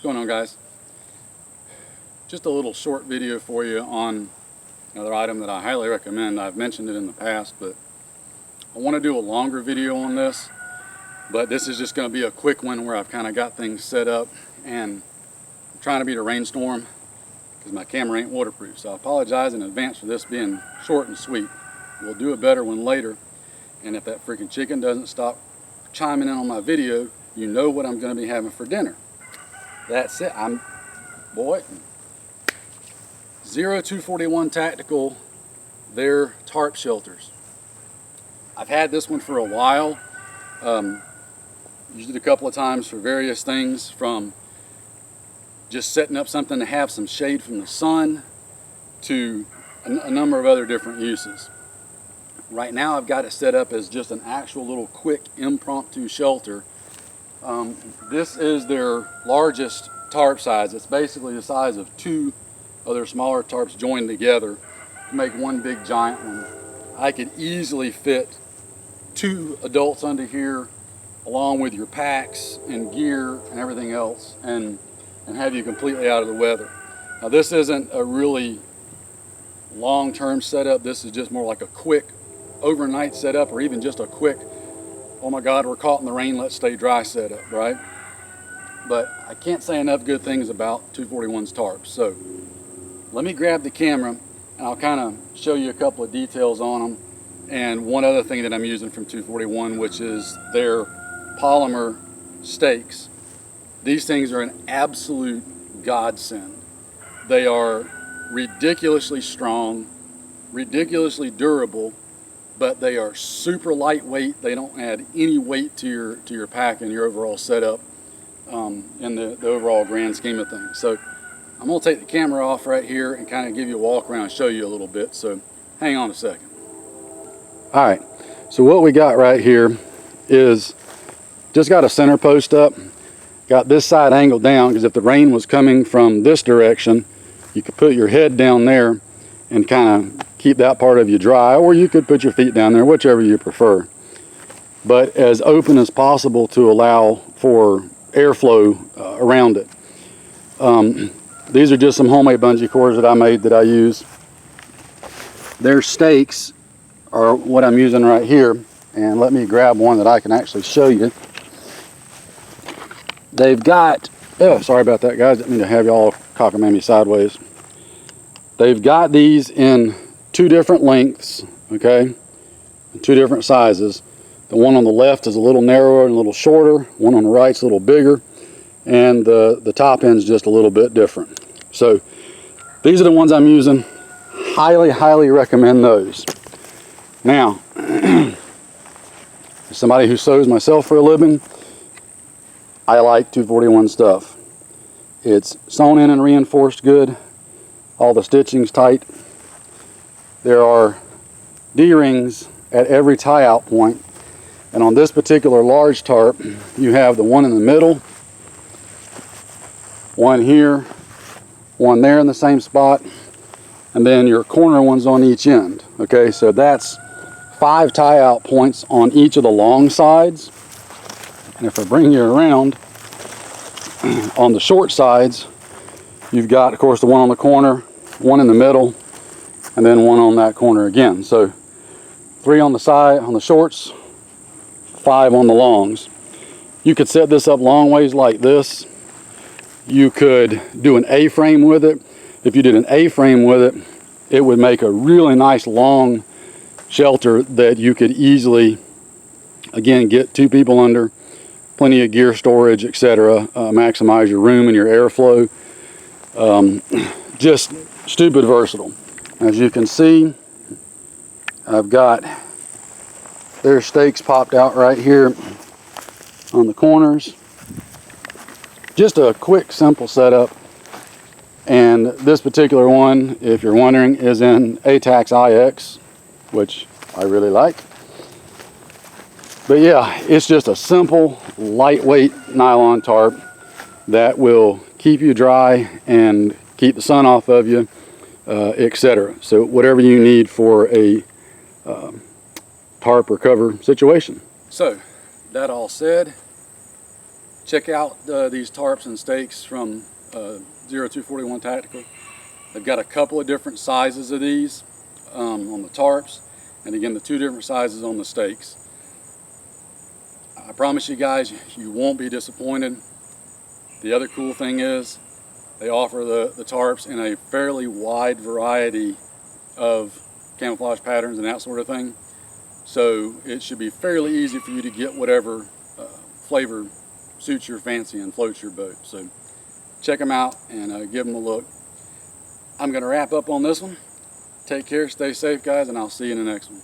What's going on, guys? Just a little short video for you on another item that I highly recommend. I've mentioned it in the past, but I want to do a longer video on this, but this is just going to be a quick one where I've kind of got things set up, and I'm trying to beat a rainstorm because my camera ain't waterproof. So I apologize in advance for this being short and sweet. We'll do a better one later, and if that freaking chicken doesn't stop chiming in on my video, you know what I'm going to be having for dinner. That's it. Boy, 0241 Tactical, their tarp shelters. I've had this one for a while. Used it a couple of times for various things, from just setting up something to have some shade from the sun to a number of other different uses. Right now I've got it set up as just an actual little quick impromptu shelter. This is their largest tarp size. It's basically the size of two other smaller tarps joined together to make one big giant one. I could easily fit 2 adults under here, along with your packs and gear and everything else, and have you completely out of the weather. Now, this isn't a really long-term setup. This is just more like a quick overnight setup, or even just a quick, oh my God, we're caught in the rain, let's stay dry setup, right? But I can't say enough good things about 241's tarps. So let me grab the camera and I'll kind of show you a couple of details on them. And one other thing that I'm using from 241, which is their polymer stakes. These things are an absolute godsend. They are ridiculously strong, ridiculously durable, but they are super lightweight. They don't add any weight to your pack and your overall setup in the overall grand scheme of things. So I'm gonna take the camera off right here and kind of give you a walk around and show you a little bit. So hang on a second. All right, so what we got right here is just got a center post up, got this side angled down, because if the rain was coming from this direction, you could put your head down there and kind of keep that part of you dry, or you could put your feet down there, whichever you prefer. But as open as possible to allow for airflow around it. These are just some homemade bungee cords that I made that I use. Their stakes are what I'm using right here, and let me grab one that I can actually show you. They've got, oh, sorry about that, guys, didn't mean to have y'all cockamamie sideways. They've got these in 2 different lengths, okay, 2 different sizes. The one on the left is a little narrower and a little shorter. One on the right is a little bigger, and the top end is just a little bit different. So these are the ones I'm using. Highly recommend those. Now, as somebody who sews myself for a living, I like 241 stuff. It's sewn in and reinforced good. All the stitching's tight. There are D-rings at every tie-out point. And on this particular large tarp, you have the one in the middle, one here, one there in the same spot, and then your corner ones on each end. Okay, so that's 5 tie-out points on each of the long sides. And if I bring you around, on the short sides, you've got, of course, the one on the corner, one in the middle, and then one on that corner again. So 3 on the side, on the shorts, 5 on the longs. You could set this up long ways like this. You could do an A-frame with it. If you did an A-frame with it, it would make a really nice long shelter that you could easily, again, get 2 people under, plenty of gear storage, etc. Maximize your room and your airflow. Just stupid versatile. As you can see, I've got their stakes popped out right here on the corners. Just a quick, simple setup. And this particular one, if you're wondering, is in ATAX IX, which I really like. But yeah, it's just a simple, lightweight nylon tarp that will keep you dry and keep the sun off of you, etc. So whatever you need for a tarp or cover situation. So that all said, Check out these tarps and stakes from 0241 Tactical. They've got a couple of different sizes of these on the tarps, and again the 2 different sizes on the stakes. I promise you guys, you won't be disappointed. The other cool thing is they offer the tarps in a fairly wide variety of camouflage patterns and that sort of thing. So it should be fairly easy for you to get whatever flavor suits your fancy and floats your boat. So check them out and give them a look. I'm going to wrap up on this one. Take care, stay safe guys, and I'll see you in the next one.